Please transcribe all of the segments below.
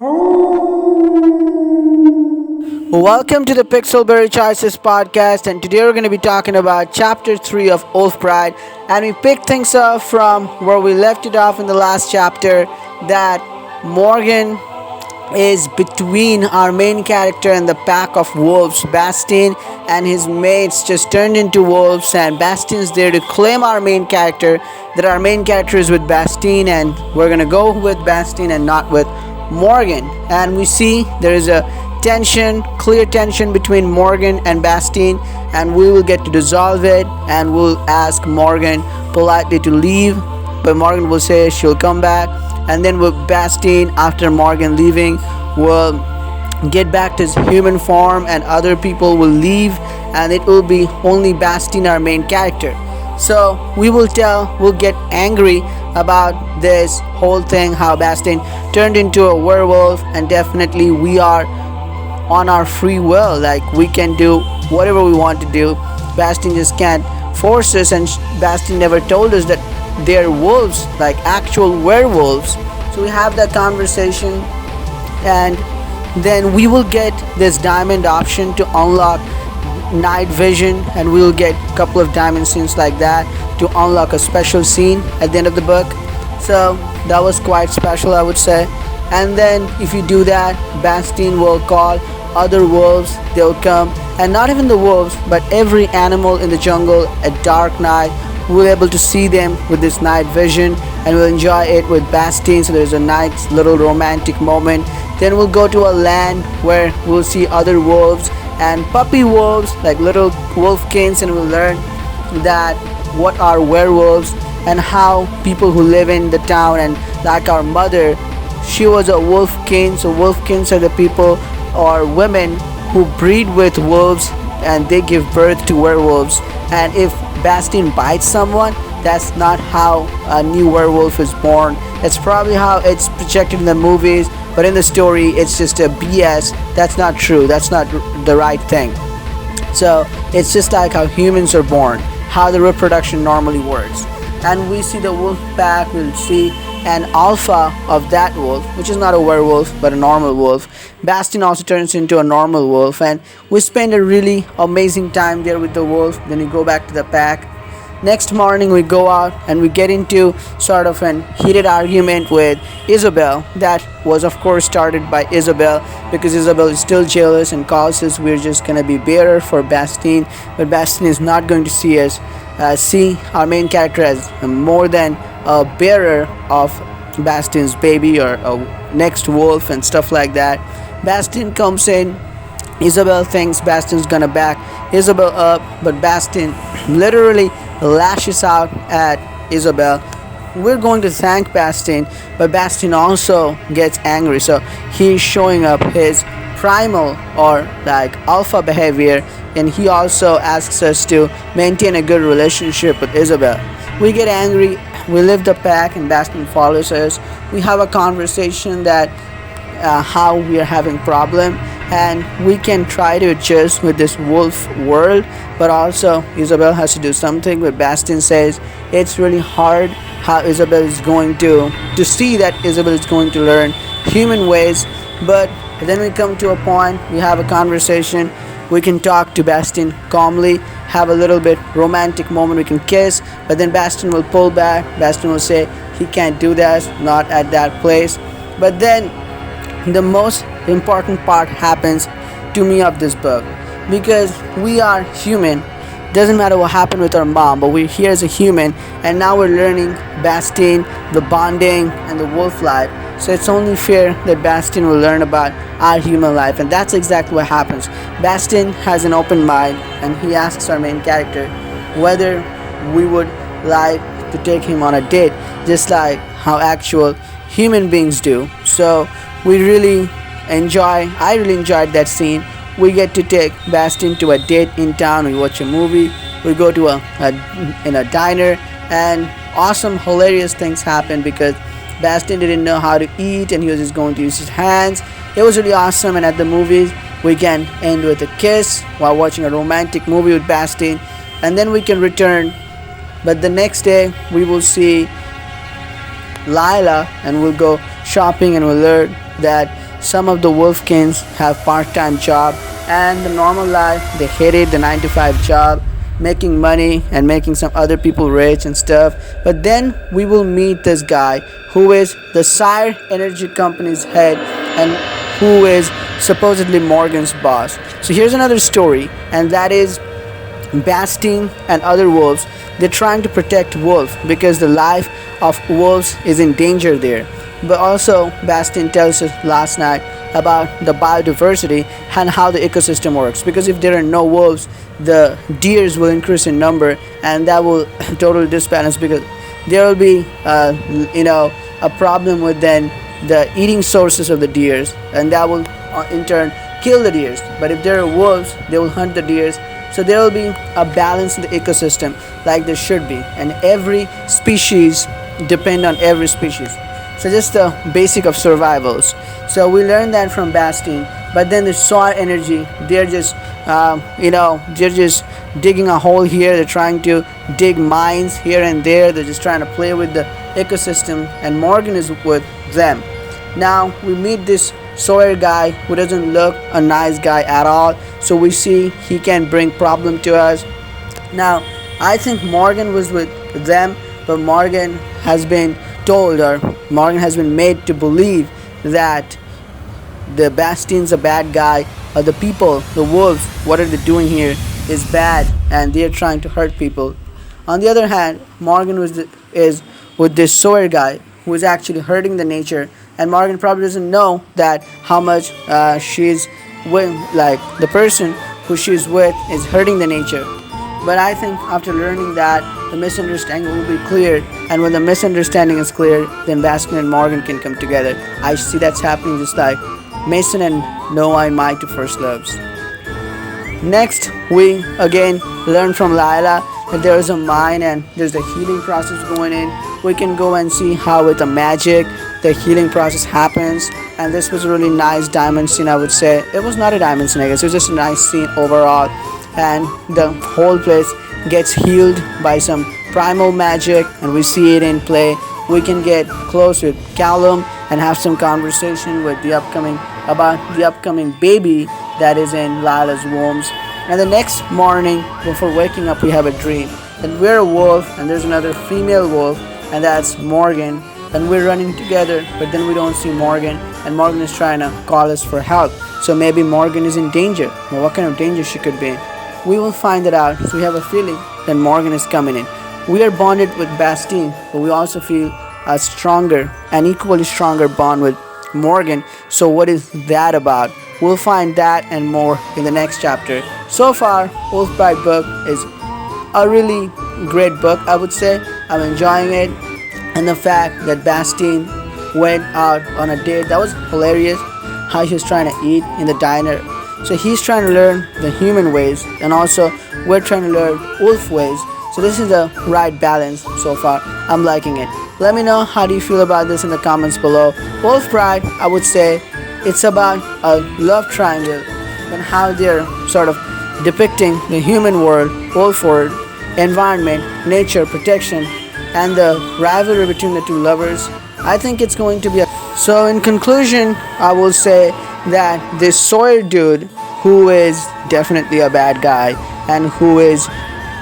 Welcome to the Pixelberry Choices podcast, and today we're going to be talking about Chapter 3 of Wolf Bride. And we picked things up from where we left it off in the last chapter, that Morgan is between our main character and the pack of wolves. Baatein and his mates just turned into wolves, and Baatin's there to claim our main character. That our main character is with Baatein, and we're gonna go with Baatein and not with Morgan. And we see there is a clear tension between Morgan and Baatein, and we will get to dissolve it. And we'll ask Morgan politely to leave, but Morgan will say she'll come back. And then with Baatein, after Morgan leaving, will get back to his human form, and other people will leave, and it will be only Baatein, our main character. So we'll get angry about this whole thing, how Baatein turned into a werewolf, and definitely we are on our free will, like we can do whatever we want to do. Baatein just can't force us, and Baatein never told us that they're wolves, like actual werewolves. So we have that conversation, and then we will get this diamond option to unlock night vision, and we will get a couple of diamond scenes like that to unlock a special scene at the end of the book. So that was quite special, I would say. And then if you do that, Baatein will call other wolves. They'll come, and not even the wolves, but every animal in the jungle at dark night. We'll be able to see them with this night vision, and we'll enjoy it with Baatein. So there's a nice little romantic moment. Then we'll go to a land where we'll see other wolves and puppy wolves, like little wolfkins, and we'll learn that what are werewolves and how people who live in the town, and like our mother, she was a wolfkin. So wolfkins are the people or women who breed with wolves, and they give birth to werewolves. And if Baatein bites someone, that's not how a new werewolf is born. That's probably how it's projected in the movies, but in the story it's just a BS. That's not true. That's not the right thing. So it's just like how humans are born, how the reproduction normally works. And we see the wolf pack, we'll see an alpha of that wolf, which is not a werewolf but a normal wolf. Baatein also turns into a normal wolf, and we spend a really amazing time there with the wolf. Then we go back to the pack. Next morning we go out and we get into sort of an heated argument with Isabel. That was of course started by Isabel, because Isabel is still jealous and calls us we're just gonna be bearer for Baatein, but Baatein is not going to see our main character as more than a bearer of Baatein's baby or a next wolf and stuff like that. Baatein comes in. Isabel thinks Baatin's gonna back Isabel up, but Baatein literally lashes out at Isabel. We're going to thank Baatein, but Baatein also gets angry. So he's showing up his primal or like alpha behavior, and he also asks us to maintain a good relationship with Isabel. We get angry, we leave the pack, and Baatein follows us. We have a conversation that how we are having problem, and we can try to adjust with this wolf world, but also Isabel has to do something. But Baatein says it's really hard how Isabel is going to see that Isabel is going to learn human ways. But then we come to a point, we have a conversation, we can talk to Baatein calmly, have a little bit romantic moment, we can kiss, but then Baatein will pull back. Baatein will say he can't do that, not at that place. But then the most important part happens to me of this book, because we are human. Doesn't matter what happened with our mom, but we're here as a human, and now we're learning Baatein, the bonding, and the wolf life. So it's only fair that Baatein will learn about our human life, and that's exactly what happens. Baatein has an open mind, and he asks our main character whether we would like to take him on a date, just like how actual human beings do. So I really enjoyed that scene. We get to take Baatein to a date in town. We watch a movie. We go to in a diner, and awesome, hilarious things happen because Baatein didn't know how to eat, and he was just going to use his hands. It was really awesome. And at the movies, we can end with a kiss while watching a romantic movie with Baatein, and then we can return. But the next day, we will see Lila, and we'll go shopping, and we'll learn that some of the wolfkins have part-time job, and the normal life they hated the 9 to 5 job, making money and making some other people rich and stuff. But then we will meet this guy who is the Sire Energy Company's head and who is supposedly Morgan's boss. So here's another story, and that is Baatein and other wolves. They're trying to protect wolf because the life of wolves is in danger there. But also Baatein tells us last night about the biodiversity and how the ecosystem works, because if there are no wolves, the deers will increase in number, and that will totally disbalance, because there will be a problem with then the eating sources of the deers, and that will in turn kill the deers. But if there are wolves, they will hunt the deers, so there will be a balance in the ecosystem like there should be, and every species depend on every species. So just the basic of survivals. So we learned that from Baatein. But then the soil energy, they're just they're just digging a hole here. They're trying to dig mines here and there. They're just trying to play with the ecosystem, and Morgan is with them. Now we meet this Sawyer guy who doesn't look a nice guy at all. So we see he can bring problem to us. Now I think Morgan was with them, but Morgan has been told, or Morgan has been made to believe, that the Baateins a bad guy, or the people, the wolves, what are they doing here is bad, and they're trying to hurt people. On the other hand, Morgan is with this Sawyer guy who is actually hurting the nature, and Morgan probably doesn't know that how much she's with, like the person who she's with is hurting the nature. But I think after learning that, the misunderstanding will be cleared, and when the misunderstanding is cleared, then Baatein and Morgan can come together. I see that's happening just like Mason and Noah in My Two First Loves. Next, we again learn from Lila that there is a mine and there's a healing process going in. We can go and see how with the magic the healing process happens, and this was a really nice diamond scene. I would say it was not a diamond scene, I guess it was just a nice scene overall, and the whole place gets healed by some primal magic, and we see it in play. We can get close with Callum and have some conversation with the upcoming baby that is in Lila's wombs. And the next morning, before waking up, we have a dream that we're a wolf and there's another female wolf, and that's Morgan, and we're running together, but then we don't see Morgan, and Morgan is trying to call us for help. So maybe Morgan is in danger. Well, what kind of danger she could be in? We will find it out. So we have a feeling that Morgan is coming in. We are bonded with Baatein, but we also feel a stronger and equally stronger bond with Morgan. So what is that about? We'll find that and more in the next chapter. So far, Wolf Bride book is a really great book, I would say. I'm enjoying it, and the fact that Baatein went out on a date, that was hilarious. How he was trying to eat in the diner. So he's trying to learn the human ways, and also we're trying to learn wolf ways. So this is the right balance so far. I'm liking it. Let me know how do you feel about this in the comments below. Wolf Bride, I would say it's about a love triangle and how they're sort of depicting the human world, wolf world, environment, nature, protection, and the rivalry between the two lovers. I think it's going to be so in conclusion, I will say that this Sawyer dude, who is definitely a bad guy and who is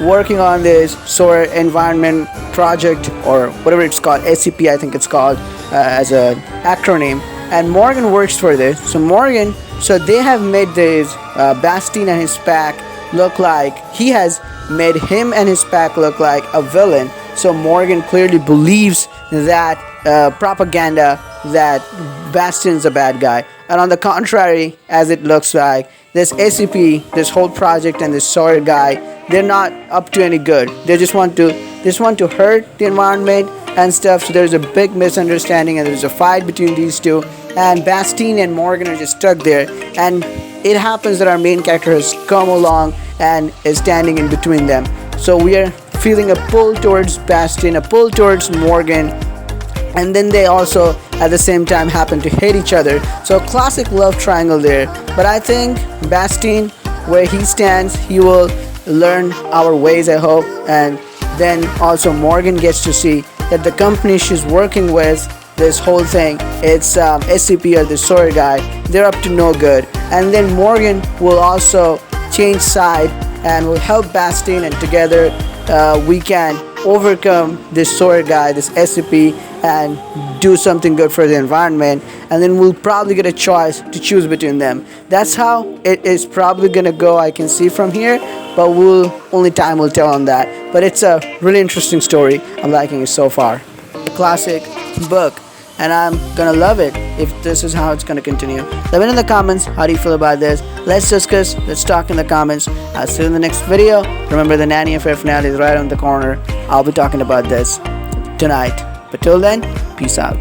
working on this Sawyer environment project, or whatever it's called, SCP I think it's called as an acronym, and Morgan works for this. So they have made this Baatein and his pack look like, he has made him and his pack look like a villain. So Morgan clearly believes that propaganda that Baatein a bad guy, and on the contrary, as it looks like, this SCP, this whole project, and this Sawyer guy, they're not up to any good. They just want to hurt the environment and stuff. So there's a big misunderstanding, and there's a fight between these two, and Baatein and Morgan are just stuck there, and it happens that our main character has come along and is standing in between them. So we are feeling a pull towards Baatein, a pull towards Morgan, and then they also at the same time happen to hate each other. So classic love triangle there. But I think Baatein, where he stands, he will learn our ways, I hope, and then also Morgan gets to see that the company she's working with, this whole thing. It's SCP or the Sawyer guy. They're up to no good. And then Morgan will also change side and will help Baatein, and together we can overcome this Sawyer guy, this SCP, and do something good for the environment. And then we'll probably get a choice to choose between them. That's how it is probably gonna go, I can see from here, but only time will tell on that. But it's a really interesting story. I'm liking it so far. A classic book, and I'm gonna love it if this is how it's gonna continue. Let me know in the comments, how do you feel about this? Let's discuss, let's talk in the comments. I'll see you in the next video. Remember, the Nanny Affair finale is right on the corner. I'll be talking about this tonight. But till then, peace out.